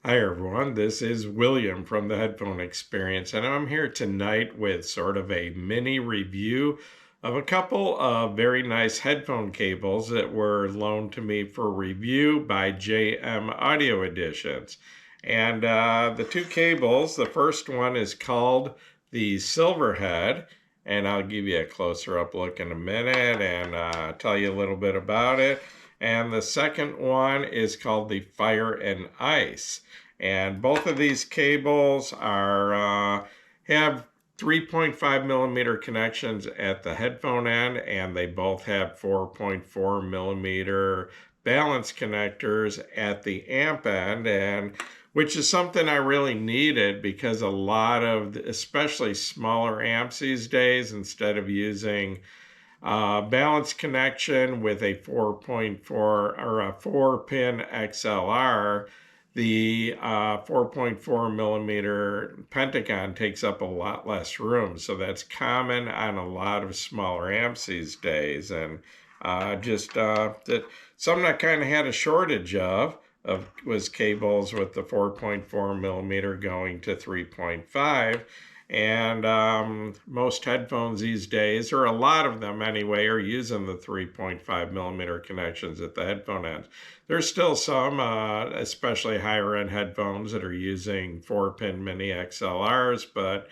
Hi everyone, this is William from the Headphone Experience, and I'm here tonight with sort of a mini review of a couple of very nice headphone cables that were loaned to me for review by JM Audio Editions. And the two cables, the first one is called the Silverhead, and I'll give you a closer up look in a minute and tell you a little bit about it. And the second one is called the Fire and Ice. And both of these cables have 3.5 millimeter connections at the headphone end, and they both have 4.4 millimeter balance connectors at the amp end, and which is something I really needed because a lot of, especially smaller amps these days, instead of using balance connection with a 4.4 or a 4-pin XLR, the 4.4 millimeter Pentagon takes up a lot less room. So that's common on a lot of smaller amps these days. And that something I kind of had a shortage of was cables with the 4.4 millimeter going to 3.5. And most headphones these days, or a lot of them anyway, are using the 3.5 millimeter connections at the headphone end. There's still some, especially higher end headphones, that are using 4-pin mini XLRs, but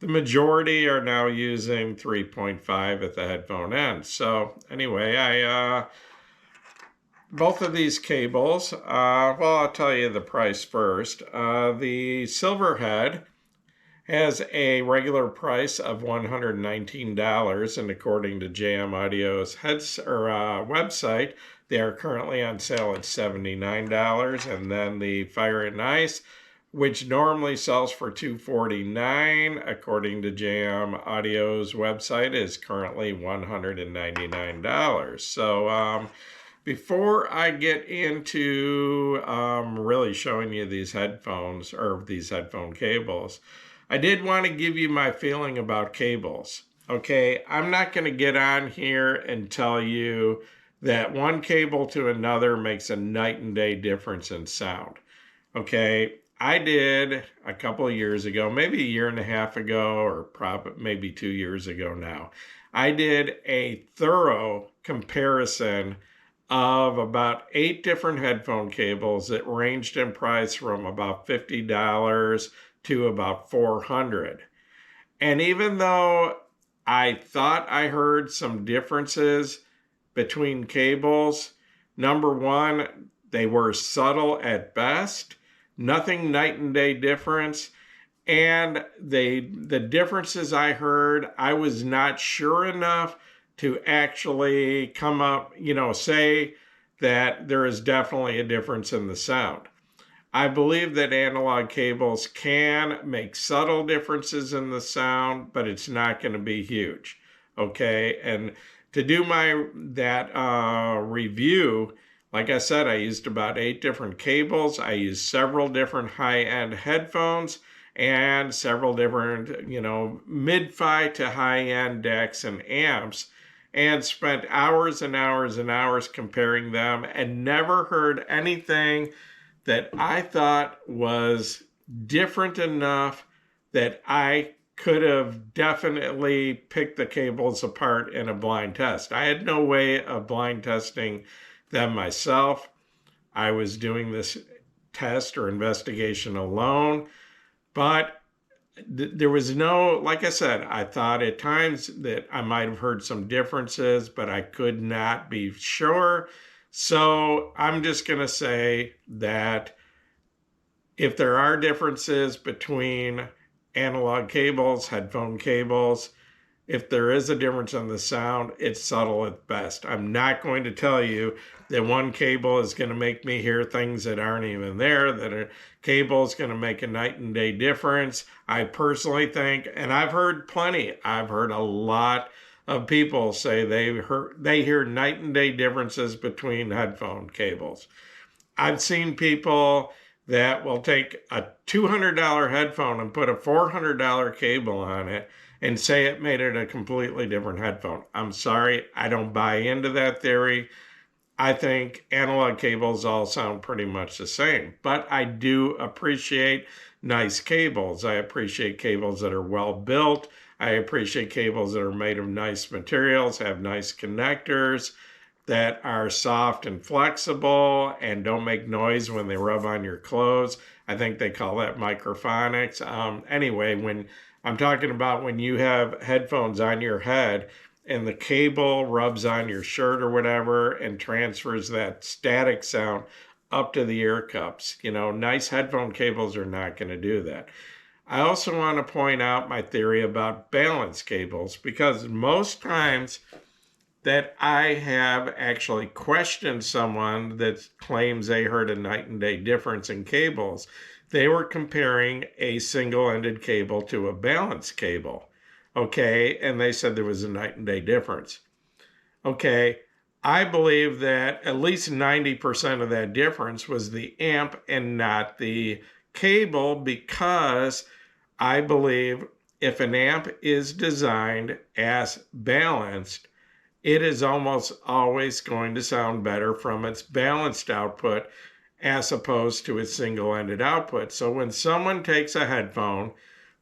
the majority are now using 3.5 at the headphone end. So anyway, both of these cables, well, I'll tell you the price first. The Silverhead has a regular price of $119, and according to JM Audio's website, they are currently on sale at $79. And then the Fire and Ice, which normally sells for $249, according to JM Audio's website, is currently $199. So before I get into really showing you these headphones or these headphone cables, I did want to give you my feeling about cables. Okay, I'm not going to get on here and tell you that one cable to another makes a night and day difference in sound. Okay, I did a couple of years ago, maybe a year and a half ago, or probably maybe 2 years ago now. I did a thorough comparison of about 8 different headphone cables that ranged in price from about $50 to about $400. And even though I thought I heard some differences between cables, number one, they were subtle at best, nothing night and day difference. And the differences I heard, I was not sure enough to actually come up, say that there is definitely a difference in the sound. I believe that analog cables can make subtle differences in the sound, but it's not going to be huge. Okay, and to do that review, like I said, I used about 8 different cables. I used several different high-end headphones and several different, mid-fi to high-end decks and amps, and spent hours and hours and hours comparing them and never heard anything that I thought was different enough that I could have definitely picked the cables apart in a blind test. I had no way of blind testing them myself. I was doing this test or investigation alone, but there was no, like I said, I thought at times that I might have heard some differences, but I could not be sure. So I'm just going to say that if there are differences between analog cables, headphone cables, if there is a difference in the sound, it's subtle at best. I'm not going to tell you that one cable is going to make me hear things that aren't even there, that a cable is going to make a night and day difference. I personally think, and I've heard a lot of people say they hear night and day differences between headphone cables. I've seen people that will take a $200 headphone and put a $400 cable on it and say it made it a completely different headphone. I'm sorry, I don't buy into that theory. I think analog cables all sound pretty much the same, but I do appreciate nice cables. I appreciate cables that are well built. I appreciate cables that are made of nice materials, have nice connectors, that are soft and flexible and don't make noise when they rub on your clothes. I think they call that microphonics. Anyway, when I'm talking about when you have headphones on your head and the cable rubs on your shirt or whatever and transfers that static sound up to the ear cups. Nice headphone cables are not going to do that. I also want to point out my theory about balance cables, because most times that I have actually questioned someone that claims they heard a night and day difference in cables, they were comparing a single-ended cable to a balanced cable. Okay, and they said there was a night and day difference. Okay, I believe that at least 90% of that difference was the amp and not the cable, because I believe if an amp is designed as balanced, it is almost always going to sound better from its balanced output as opposed to its single-ended output. So when someone takes a headphone,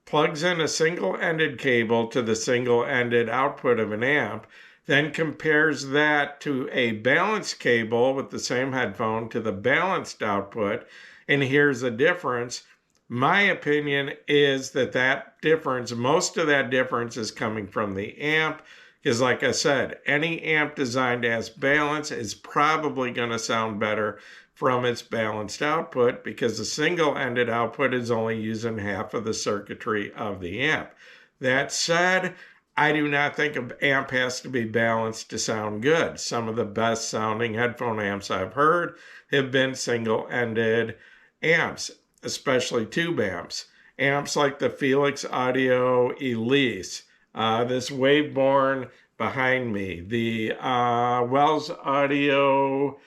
plugs in a single-ended cable to the single-ended output of an amp, then compares that to a balanced cable with the same headphone to the balanced output, and here's the difference. My opinion is that difference, most of that difference is coming from the amp, because like I said, any amp designed as balance is probably going to sound better from its balanced output, because the single-ended output is only using half of the circuitry of the amp. That said, I do not think an amp has to be balanced to sound good. Some of the best sounding headphone amps I've heard have been single-ended amps, especially tube amps. Amps like the Felix Audio Elise, this Waveborn behind me, the Wells Audio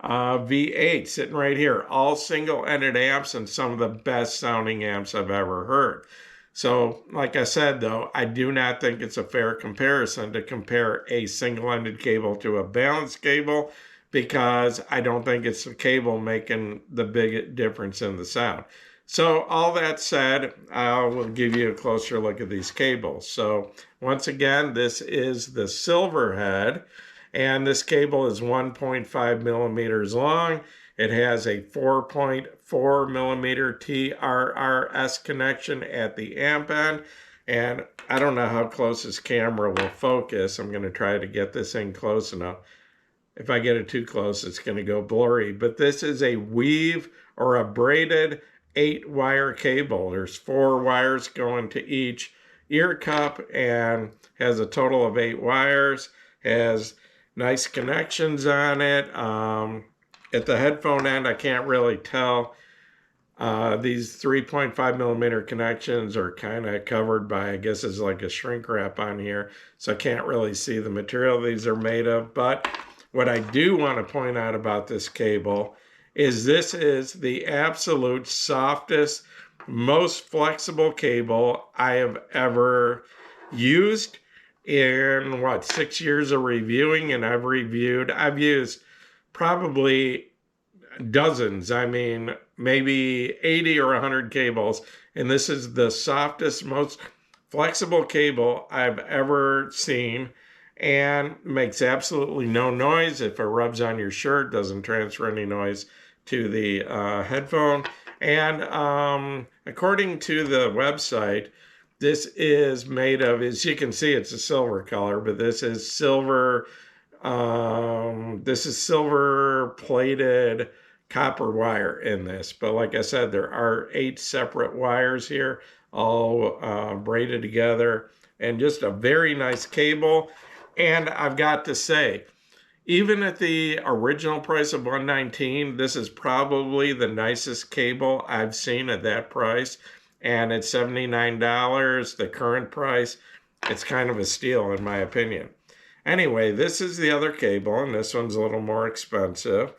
V8 sitting right here, all single-ended amps and some of the best sounding amps I've ever heard. So, like I said, though, I do not think it's a fair comparison to compare a single-ended cable to a balanced cable, because I don't think it's the cable making the big difference in the sound. So all that said, I will give you a closer look at these cables. So once again, this is the Silverhead, and this cable is 1.5 millimeters long. It has a 4.4 millimeter TRRS connection at the amp end, and I don't know how close this camera will focus. I'm going to try to get this in close enough. If I get it too close, it's going to go blurry. But this is a weave or a braided 8-wire cable. There's 4 wires going to each ear cup and has a total of 8 wires. Has nice connections on it. At the headphone end, I can't really tell. These 3.5 millimeter connections are kind of covered by, I guess it's like a shrink wrap on here, so I can't really see the material these are made of. But what I do want to point out about this cable is this is the absolute softest, most flexible cable I have ever used in 6 years of reviewing, and I've used probably dozens, maybe 80 or 100 cables, and this is the softest, most flexible cable I've ever seen, and makes absolutely no noise. If it rubs on your shirt, doesn't transfer any noise to the headphone. And according to the website, this is made of, as you can see, it's a silver color, but this is silver plated copper wire in this. But like I said, there are 8 separate wires here, all braided together, and just a very nice cable. And I've got to say, even at the original price of $119, this is probably the nicest cable I've seen at that price. And at $79, the current price, it's kind of a steal in my opinion. Anyway, this is the other cable, and this one's a little more expensive.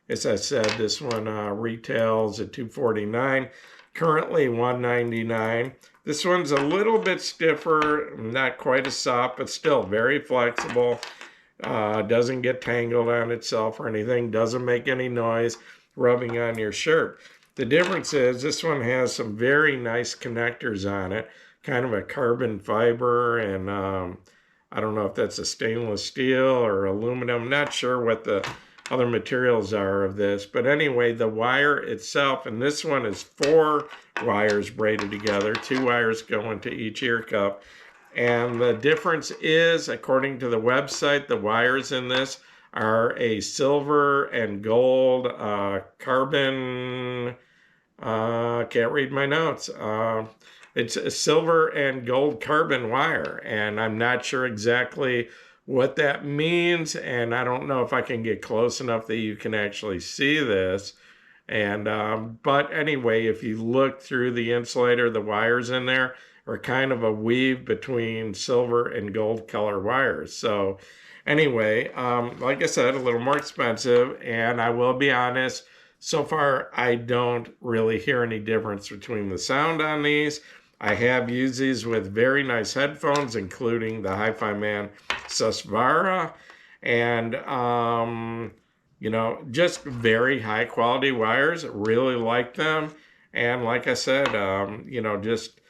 As I said, this one retails at $249, currently $199. This one's a little bit stiffer, not quite as soft, but still very flexible. doesn't get tangled on itself or anything, doesn't make any noise rubbing on your shirt. The difference is this one has some very nice connectors on it, kind of a carbon fiber, and I don't know if that's a stainless steel or aluminum. I'm not sure what the other materials are of this, but anyway, the wire itself, and this one is 4 wires braided together, 2 wires go into each ear cup. And the difference is, according to the website, the wires in this are a silver and gold carbon. Can't read my notes. It's a silver and gold carbon wire, and I'm not sure exactly what that means, and I don't know if I can get close enough that you can actually see this. And but anyway, if you look through the insulator, the wires in there are kind of a weave between silver and gold color wires. So anyway, like I said, a little more expensive, and I will be honest, so far I don't really hear any difference between the sound on these. I have used these with very nice headphones, including the Hi-Fi Man Susvara, and you know, just very high quality wires. Really like them, and like I said, you know, just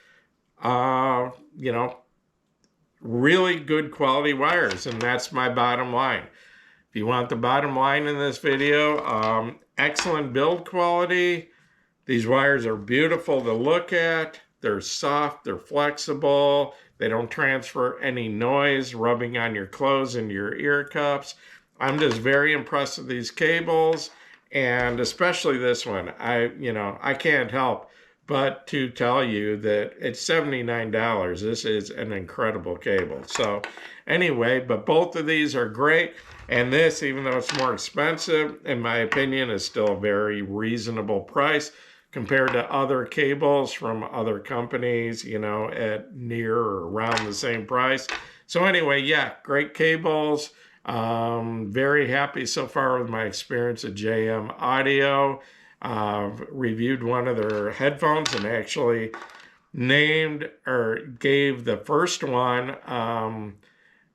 you know, really good quality wires, and that's my bottom line. If you want the bottom line in this video, excellent build quality. These wires are beautiful to look at. They're soft, they're flexible, they don't transfer any noise rubbing on your clothes and your ear cups. I'm just very impressed with these cables, and especially this one. I can't help but to tell you that it's $79. This is an incredible cable. So anyway, but both of these are great. And this, even though it's more expensive, in my opinion, is still a very reasonable price compared to other cables from other companies, you know, at near or around the same price. So anyway, yeah, great cables. Very happy so far with my experience at JM Audio. Reviewed one of their headphones and actually named or gave the first one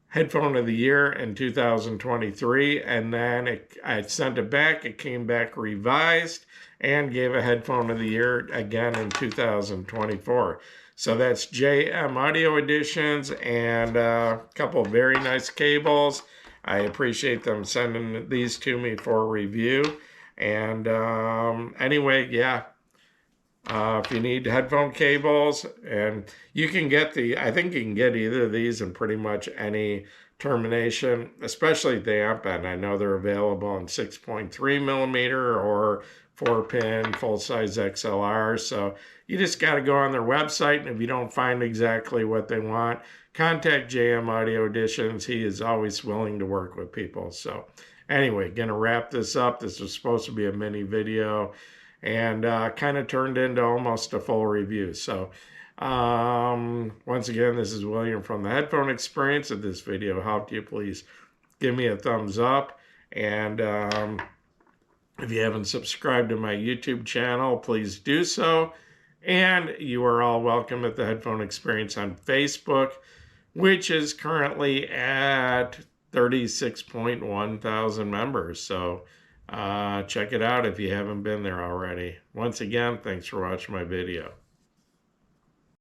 Headphone of the Year in 2023, and then I sent it back. It came back revised and gave a Headphone of the Year again in 2024. So that's JM Audio Editions and a couple of very nice cables. I appreciate them sending these to me for review. And anyway, yeah. If you need headphone cables, and you can get I think you can get either of these in pretty much any termination, especially the amp end. I know they're available in 6.3 millimeter or 4-pin full-size XLR. So you just got to go on their website, and if you don't find exactly what they want, contact JM Audio Editions. He is always willing to work with people. So anyway, gonna wrap this up. This was supposed to be a mini video, and kind of turned into almost a full review. So once again, this is William from the Headphone Experience. If this video helped you, please give me a thumbs up. And if you haven't subscribed to my YouTube channel, please do so. And you are all welcome at the Headphone Experience on Facebook, which is currently at 36.1 thousand members. So check it out if you haven't been there already. Once again, thanks for watching my video.